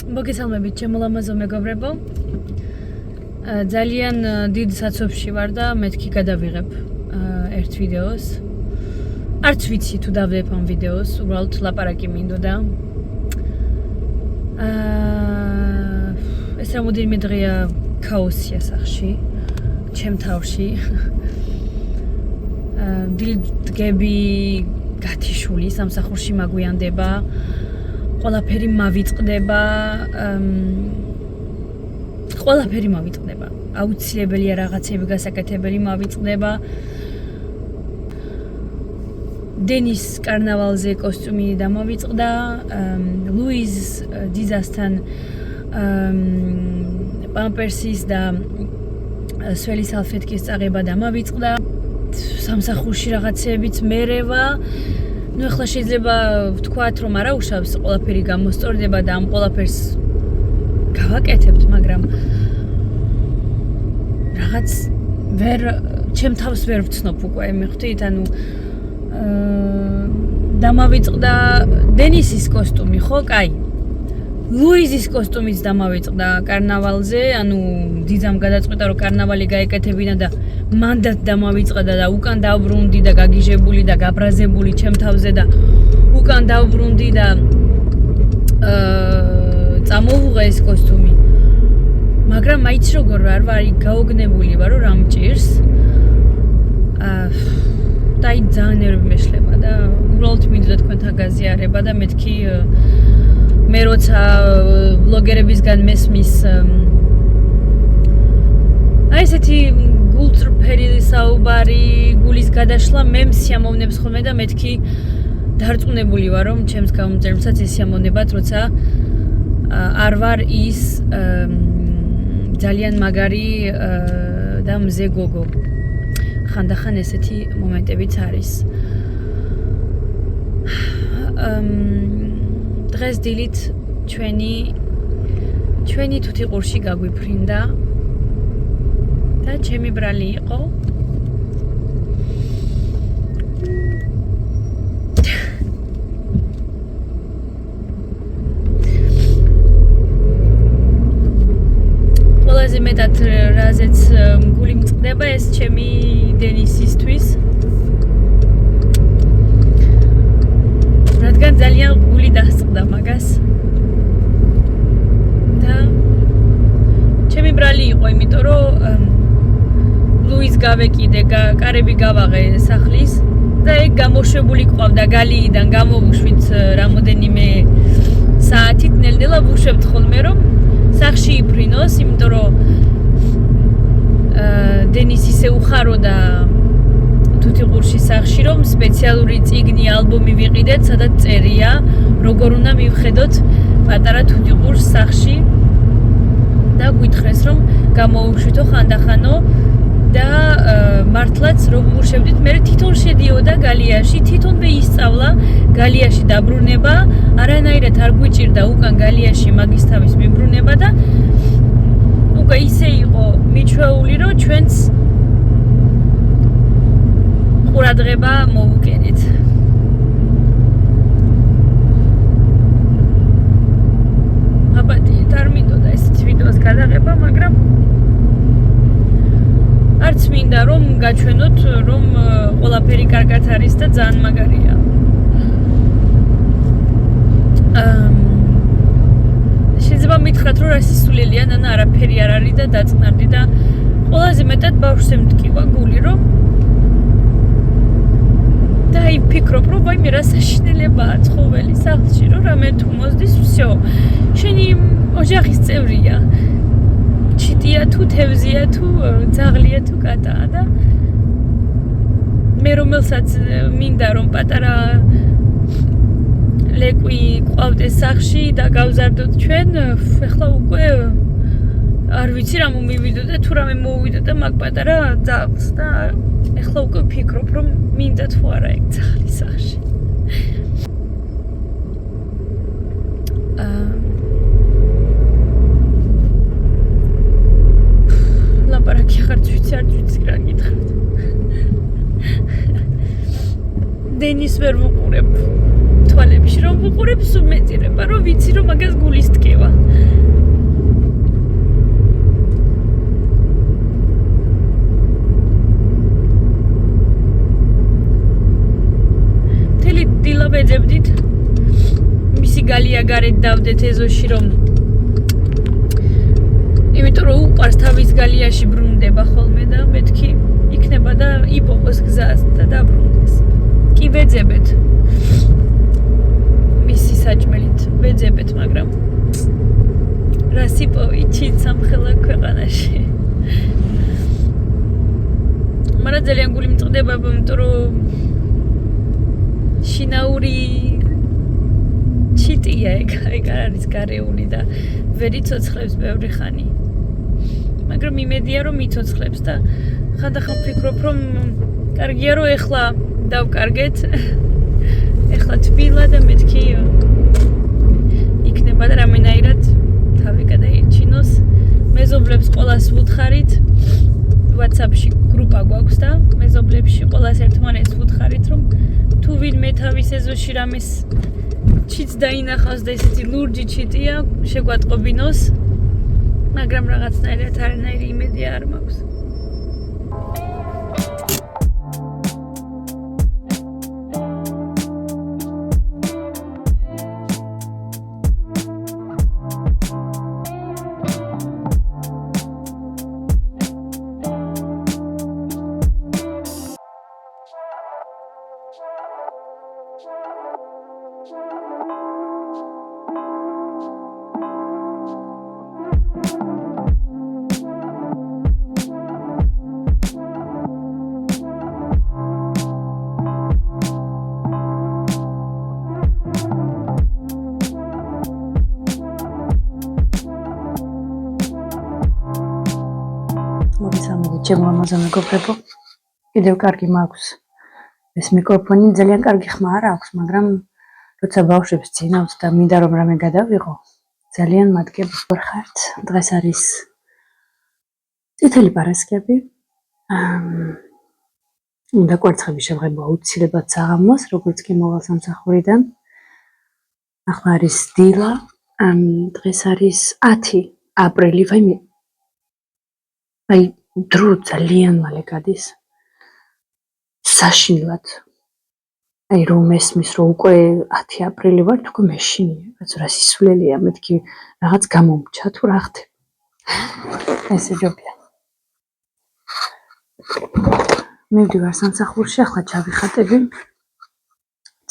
მოგესალმებით ჩემო ლამაზო მეგობრებო. ძალიან დიდ საცობში ვარ და მეთქი გადავიღებ ერთ ვიდეოს. არც ვიცი თუ დავდებ ამ ვიდეოს, უბრალოდ ლაპარაკი მინდოდა. ეს რამოდენიმე დღეა ქაოსია სახში, ჩემ თავში. დილგები გათიშული სამსახურში მაგვიანდება. ყველაფერი მავიწყდება, აუცილებელია რაღაცები გასაკეთებელი მავიწყდება. დენის კარნავალზე კოსტიუმი დამავიწყდა, ლუიზ დიზასთან პამპერსის და სველი სალფეტკის წაღება დამავიწყდა. სამსახურში რაღაცებიც მერევა. ნუ ახლა შეიძლება ვთქვათ, რომ არა უშავს ყველაფერი გამოსწორდება და ამ ყველაფერს გავაკეთებთ, მაგრამ რაღაც ჩემ თავს ვერ ვცნობ უკვე, მიხვდით, ანუ დამავიწყდა დენისის კოსტუმი, ხო, კაი. ლუიზის კოსტუმიც დამავიწყდა კარნავალზე, ანუ დიძამ გადაწყვიტა, რომ კარნავალი გაეკეთებინა და მანდაც დამავიწყდა და უკან დავბრუნდი და გაგიჟებული და გაბრაზებული ჩემ თავზე და უკან დავბრუნდი და წამოვუღე ეს კოსტუმი. მაგრამ მაიც როგორ ვარ გაოგნებული ვარ, რომ რამ ჭირს. და ძალიან ნერვი მეშლება და უბრალოდ მინდოდა თქვენთან გაზიარება და მეთქი მე როცა ბლოგერებისგან მესმის ესეთი გულწრფელი საუბარი, გულის გადაშლა მე სიამოვნებს ხოლმე და მეთქი დარწმუნებული ვარ, რომ ჩემს გამომწერებსაც ეს სიამოვნებათ, როცა არ ვარ ის ძალიან მაგარი და მზე გოგო. ხანდახან ესეთი მომენტებიც არის. დღეს დილით ჩვენი თუთიყურში გაგვიფრინდა და ჩემი ბრალი იყო. ყველაზე მეტად რაზეც გული მწყდება ეს ჩემი დენისისთვის. რადგან ძალიან გული დასწყდა მაგას. და ჩემი ბრალი იყო, იმიტომ რომ ლუის გავეკიდე, კარები გავაღე სახლის და ეგ გამოშვებული ყავდა გალიიდან გამოვუშვით რამოდენიმე საათით ნელ-ნელა ვუშვებთ ხოლმე, რომ სახში იფრინოს, იმიტომ რომ დენის ისე უხაროდა თუთიყურში სახში, რომ სპეციალური წიგნი, ალბომი ვიყიდეთ, სადაც წერია, როგორ უნდა მივხედოთ პატარა თუთიყურს სახში და გვითხრეს, რომ გამოუშვითო ხანდახანო და მართლაც რომ ვურშევდით, მე თვითონ შედიოდა გალიაში, თვითონვე ისწავლა გალიაში დაბრუნება, არანაირად არ გვიჭირდა უკან გალიაში მაგის თავის მიბრუნება და უკვე ისე იყო მიჩვეული, რომ ჩვენც ყურადღება მოვუკენით. აბატი, არ მინდოდა ესეთ ვიდეოს გადაღება, მაგრამ არც მინდა რომ გაჩვენოთ, რომ ყველაფერი კარგად არის და ძალიან მაგარია. შეიძლება მითხრათ, რომ რასისულელია, ნანა არაფერი არ არის და დაწნარდი და ყველაზე მეტად ბავშვს ემტკივა გული, რომ და ვფიქრობ, რომ ვაიმე რა საშინელებაა ცხოველი სახლში, რომ რამე თუ მოსდის, всё. შენი ოჯახის წევრია. ჩიტია თუ თევზია თუ ძაღლია თუ კატაა და მე რომელსაც მინდა რომ პატარა ლეკვი ყავდეს სახში და გავზარდოთ ჩვენ, ეხლა უკვე არ ვიცი რა მომივიდო და თუ რამე მოვიდო და მაგ პატარა ძაღლს და ეხლა უკვე ვფიქრობ, რომ მინდა თუ არა ეგ ძაღლი სახში. ლაპარაკი აღარ ვიცი რა გითხრათ. დენის ვერ ვუყურებ თვალებში რომ ვუყურებ, სულ მეწირება, რომ ვიცი რომ მაგას გულის ტკივა. გალია გარეთ დავდეთ ეზოში რომ იმიტომ რომ უყარს თავის გალიაში ბრუნდება ხოლმე და მეთქი იქნება და იპოვოს გზას და დაბრუნდეს. კი ვეძებეთ. მისი საჭმელით ვეძებეთ, მაგრამ რასიპოვი ჩით სამხელა ქვეყანაში. მაგრამ ძალიან გული მწყდება, იმიტომ რომ შინაური ჩიტია ეგ არის გარეული და ვერ იცოცხლებს ბევრი ხანი. მაგრამ იმედია რომ იცოცხლებს და ხანდახან ვფიქრობ რომ კარგია რომ ეხლა დავკარგეთ. ეხლა თბილა და მეთქი იქნება და რამენაირად თავი გადაიჩინოს. მეზობლებს ყველას ვუთხარით. WhatsApp-ში გრუპა გვაქვს და მეზობლებში ყველას ერთმანეთს ვუთხარით რომ თუ ვინმე თავის ეზოში რამის ჩიც დაინახავს და ესეთი ლურჯი ჩიტია, შეგვატყობინოს. მაგრამ რაღაცნაირად არანაირი იმედი არ მაქვს. ჩემო ამაზონა გოფრებო კიდევ კარგი მაქვს ეს მიკროფონი ძალიან კარგი ხმა არ აქვს მაგრამ როცა ბავშვებს ძინავთ და მინდა რომ რამე გადავიღო ძალიან მადლობა ვარხართ დღეს არის წითელი პარასკევი უნდა კვერცხები შევღებო აუცილებლად საღამოს როგორც კი მოვალ სამსახურიდან ახლა არის დილა დღეს არის 10 აპრილი აი დრო ძალიან მალე გადის საშინლად აი რომ ესმის რომ უკვე 10 აპრილი ვარ თქო მეშინია რაც რა სისულელია მეთქი რაღაც გამომჩა თუ რა ხდება ესე ჯობია მივდივარ სამსახურში ახლა ჩავიხატები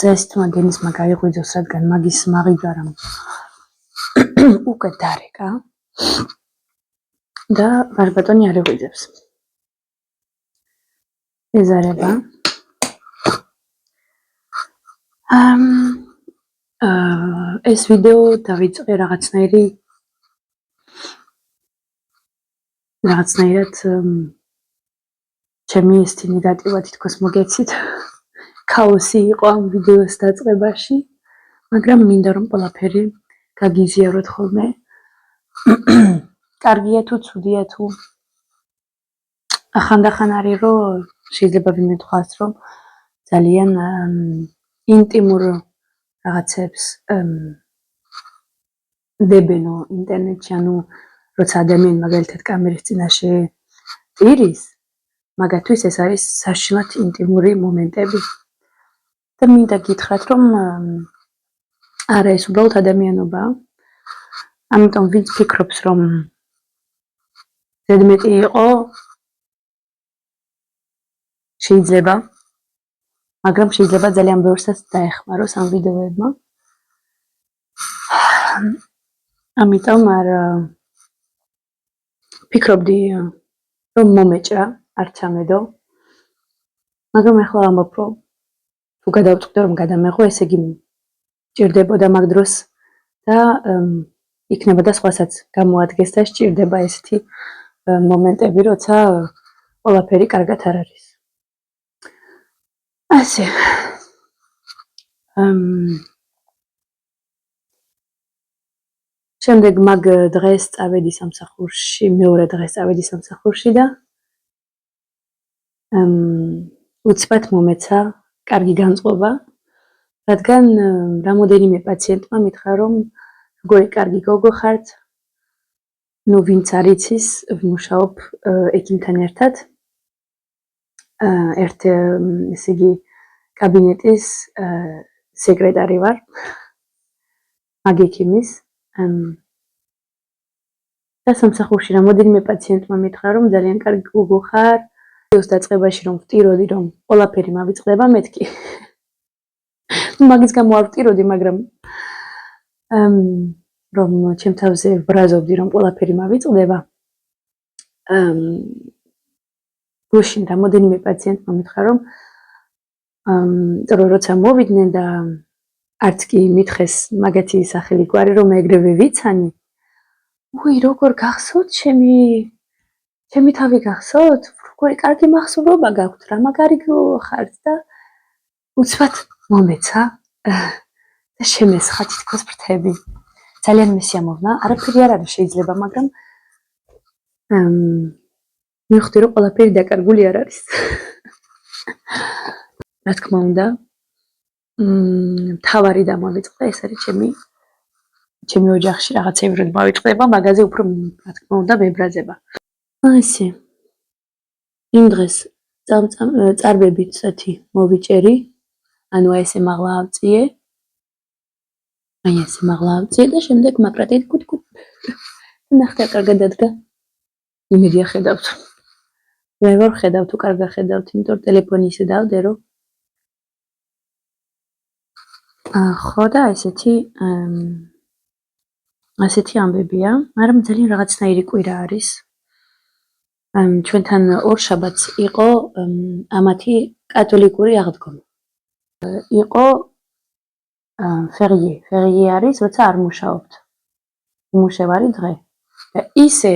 წესთმა გენისმა გაიღვიძოს რადგან მაგის მაღიდარამ უკვე დარეკა და ვარბატონი არ ეღვიძებს. ეზარება. ეს ვიდეო დავიწყე რაღაცნაირად ჩემი ესეთი ნეგატივა თითქოს მოგეცით. ქაოსი იყო ამ ვიდეოს დაწყებაში, მაგრამ მინდა რომ ყველაფერი გაგიზიაროთ ხოლმე. კარგია თუ ცუდია თუ ახანდახან არის რომ შეიძლება ვინმე თქვას რომ ძალიან ინტიმურ რაღაცებს დებენო ინტერნეტში ანუ როცა ადამიანი მაგალითად კამერის წინაშე პირის მაგათთვის ეს არის საშინლად ინტიმური მომენტები და მინდა გითხრათ რომ არა ეს უბრალოდ ადამიანობაა ამიტომ ვინც ფიქრობს რომ ზედმეტი იყო შეიძლება მაგრამ შეიძლება ძალიან ბევრსაც დაეხმაროს ამ ვიდეოებმა ამიტომ არ ფიქრობდი რომ მომეჭრა არ ჩამედო მაგრამ ახლა ამბობ რომ თუ გადავწყვიტე რომ გადამეღო ესე იგი ჭირდებოდა მაგ დროს და იქნება და სხვასაც გამოადგეს და სჭირდება ესეთი მომენტები როცა ყველაფერი კარგად არ არის ასე შემდეგ მაგ დღეს წავედი სამსახურში მეორე დღეს წავედი სამსახურში და უცბად მომეცა კარგი განწყობა რადგან რამოდენიმე პაციენტმა მითხრა რომ როგორი კარგი გოგო ხართ ნუ ვინც არ იცის ვმუშაობ ექიმთან ერთად ერთ ესე იგი კაბინეტის სეკრეტარი ვარ მაგექიმის და სამსახურში რამოდენიმე პაციენტმა მითხრა, რომ ძალიან კარგი გოგო ხარ, ვიდეოს დაწყებაში რომ ვტიროდი, რომ ყველაფერი მავიწყდება, მეთქი. მაგის გამო არ ვტიროდი, მაგრამ რომ ჩემ თავზე ვბრაზობდი, რომ ყველაფერი მავიწყდება. გუშინ რამოდენიმე პაციენტმა მითხრა, რომ როცა მოვიდნენ და არც კი მითხეს მაგათი სახელი გვარი, რომ ეგრევე ვიცანი. უი, როგორ გახსოვთ ჩემი თავი გახსოვთ? როგორი კარგი მახსოვობა გაქვთ, რა მაგარი ხართ და უცბად მომეცა და შემესხა თითქოს ფრთები. ძალიან მესიამოვნა, არაფერი არ არის შეიძლება, მაგრამ მივხვდი, რომ ყველაფერი დაკარგული არ არის. რა თქმა უნდა, მთავარი დამავიწყდა, ეს არის ჩემი ოჯახში რაღაცეებრივ მავიწყდება, მაგაზე უფრო რა თქმა უნდა ვებრაზება. ასე. იმ დღეს წარბებით წეთი მოვიჭერი, ანუ ესე მაღლა ავწიე. ესე მაღლა ავწიე და შემდეგ მაკრატით კუტ-კუტ. ნახე კარგად დადგა. იმედია ხედავთ. მე ვერ ხედავ თუ კარგად ხედავთ, იმიტომ ტელეფონი ისე დავდე, რომ ხო და ასეთი ამბებია, მაგრამ ძალიან რაღაცნაირი კვირა არის. ჩვენთან ორშაბათს იყო ამათი კათოლიკური აღდგომა. იყო ფერიე არის, როცა არ მუშაობთ. უმუშევარი დღე. და ისე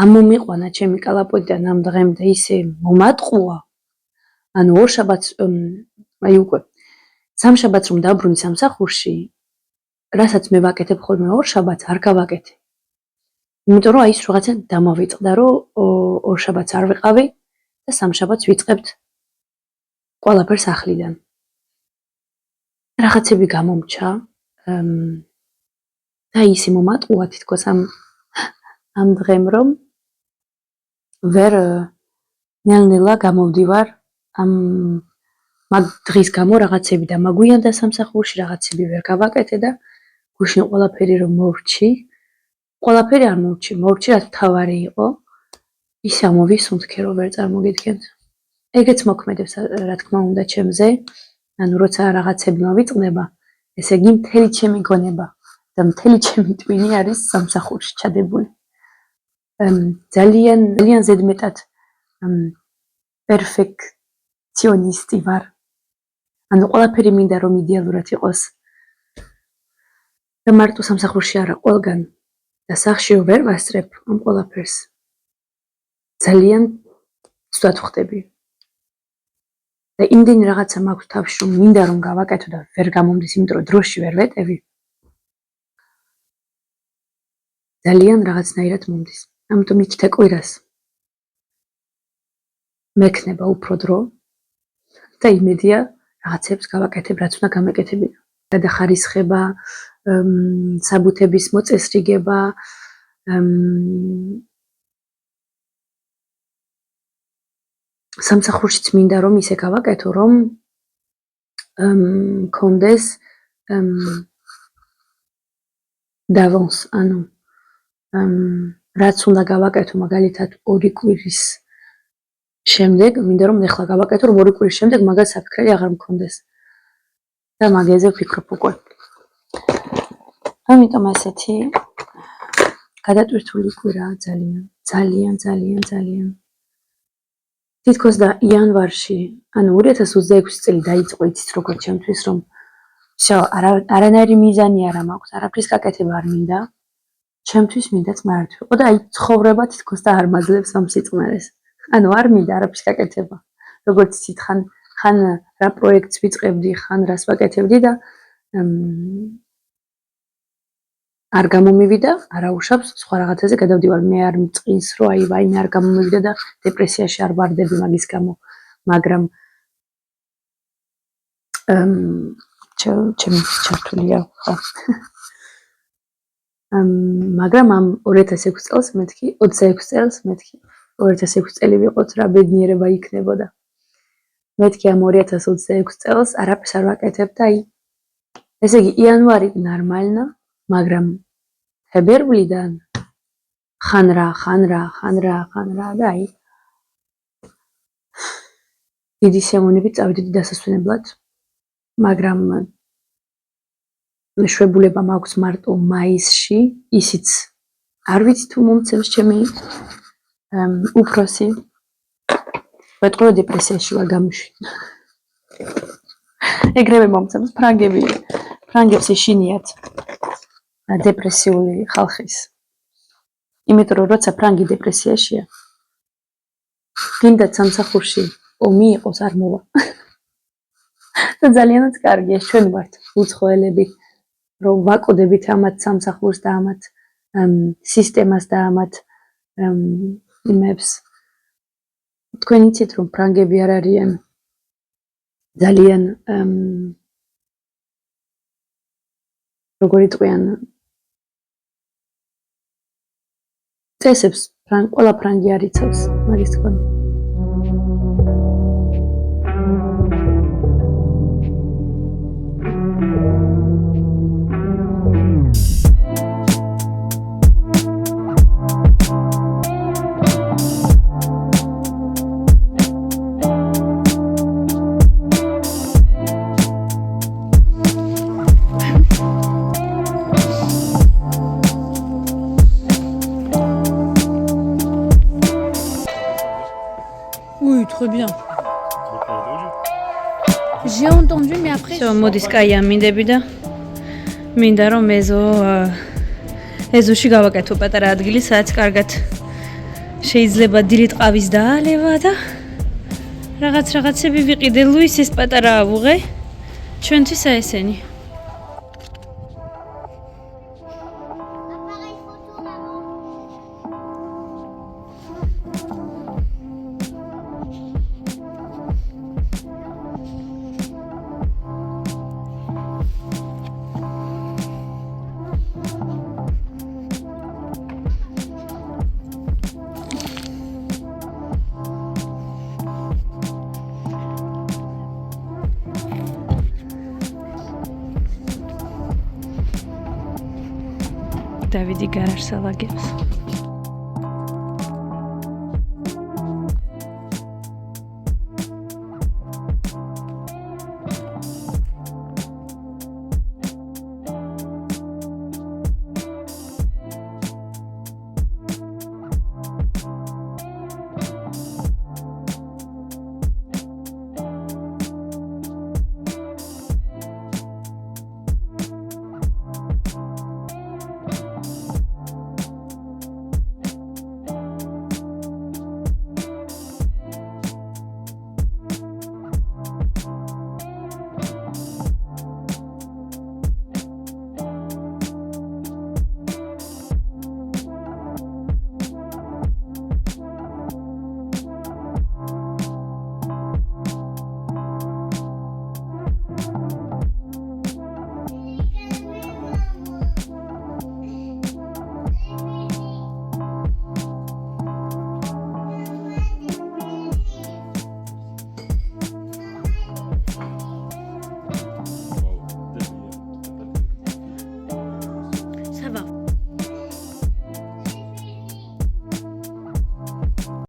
ამომიყვანა ჩემი კალაპოდიდან ამ დღემდე ისე მომატყუა. ანუ ორშაბათს უკვე სამშაბათს რომ დავბრუნდი სამსახურში, რასაც მე ვაკეთებ ხოლმე ორშაბათს არ გავაკეთე. იმიტომ რომ ის რაღაცა დამავიწყდა, რომ ორშაბათს არ ვიყავი და სამშაბათს ვიწყებთ ყველაფერს ახლიდან. რაღაცები გამომჩა და ისე მომატყუა თითქოს ამ დღემ, რომ ვერ ნელ-ნელა გამოვდივარ მაგ დღის გამო რაღაცები დამაგვიანდა სამსახურში, რაღაცები ვერ გავაკეთე და გუშინ ყველაფერი რომ მოვრჩი, ყველაფერი არ მოვრჩი, რაც მთავარი იყო, ისე ამოვისუნთქე, რომ ვერ წარმოგიდგენთ. ეგეც მოქმედებს, რა თქმა უნდა, ჩემზე, ანუ როცა რაღაცები მოვიწყდება, ესე იგი მთელი ჩემი გონება და მთელი ჩემი ტვინი არის სამსახურში ჩადებული. ძალიან ზედმეტად პერფექციონისტი ვარ. ანუ ყველაფერი მინდა რომ იდეალურად იყოს. და მარტო სამსახურში არა, ყველგან და სახლშიო ვერ ვასწრებ ამ ყველაფერს. ძალიან ცუდად ვხდები. და იმდენი რაღაცა მაქვს თავში, რომ მინდა რომ გავაკეთო და ვერ გამომდის, იმიტომ რომ დროში ვერ ვეტევი. ძალიან რაღაცნაირად მომდის. ამიტომ იქით კვირას მექნება უფრო დრო და იმედია რაღაცებს გავაკეთებ, რაც უნდა გამეკეთებინა. გადახარისხება, საბუთების მოწესრიგება, სამსახურშიც მინდა რომ ისე გავაკეთო, რომ მქონდეს დავანს, ანუ რაც უნდა გავაკეთო, მაგალითად 2 კვირის შემდეგ, მინდა რომ ეხლა გავაკეთო, რომ 2 კვირის შემდეგ მაგას საფიქრები აღარ მქონდეს. და მაგაზე ვფიქრობ უკვე. ამიტომ ასეთი გადატვირთული კვირაა ძალიან. თითქოს და იანვარში, ანუ 2026 წელი დაიწყო, იცით როგორ ჩემთვის, რომ არანაირი მიზანი არ მაქვს, არაფრის გაკეთება არ მინდა. ჩემთვის მინდა წნარით ვიყო და ცხოვრება თითქოს და არ მაძლევს ამ სიწყნარეს. ანუ არ მინდა არაფრის გაკეთება. როგორც იცით, ხან რა პროექტს ვიწყებდი, ხან რას ვაკეთებდი და არ გამომივიდა, არაუშავს, სხვა რაღაცაზე გადავდივარ. მე არ მწყის, რომ აი მე არ გამომივიდა და დეპრესიაში არ ვარდები მაგის გამო, მაგრამ ჩემი ჩართულია ხო. მაგრამ ამ 2006 წელს მეთქი, 26 წელს მეთქი, 2006 წელი ვიყოთ, რა ბედნიერება იქნებოდა. მეთქი ამ 2026 წელს არაფერს არ ვაკეთებ და აი ესე იგი იანვარი ნორმალნა, მაგრამ თებერვლიდან ხან რა და აი დიდი სიამოვნებით წავიდოდი დასასვენებლად, მაგრამ მეშვებულება მაქვს მარტო მაისში, ისიც არ ვიცი თუ მომცემს ჩემი უფროსი. ვეტყოდა დეპრესიაში ვარ გამოშვი. ეგრევე მომცემს ფრანგებს ეშინიათ დეპრესიული ხალხის. იმიტომ რომ როცა ფრანგი დეპრესიაშია, გინდათ სამსახურში ომი იყოს არ მოვა. და ძალიანაც კარგია, ჩვენ ვართ უცხოელები, რომ ვაკოდებით ამათ სამსახურს და ამათ სისტემას და ამათ იმებს. თქვენ იცით რომ ფრანგები არ არიან ძალიან როგორ იყვიან წესებს ყველა ფრანგი არ იცავს მაგის თქმა. Oui, très bien. J'ai entendu, mais après. მოდის კაი ამინდები და მინდა რომ ეზოში გავაკეთო პატარა ადგილი, სადაც კარგად შეიძლება დილი ტყავის დაალევა და რაღაცები ვიყიდე. ლუის ეს პატარა ავუღე ჩვენთვის ესენი. დავიდი გარაშს ალაგებს.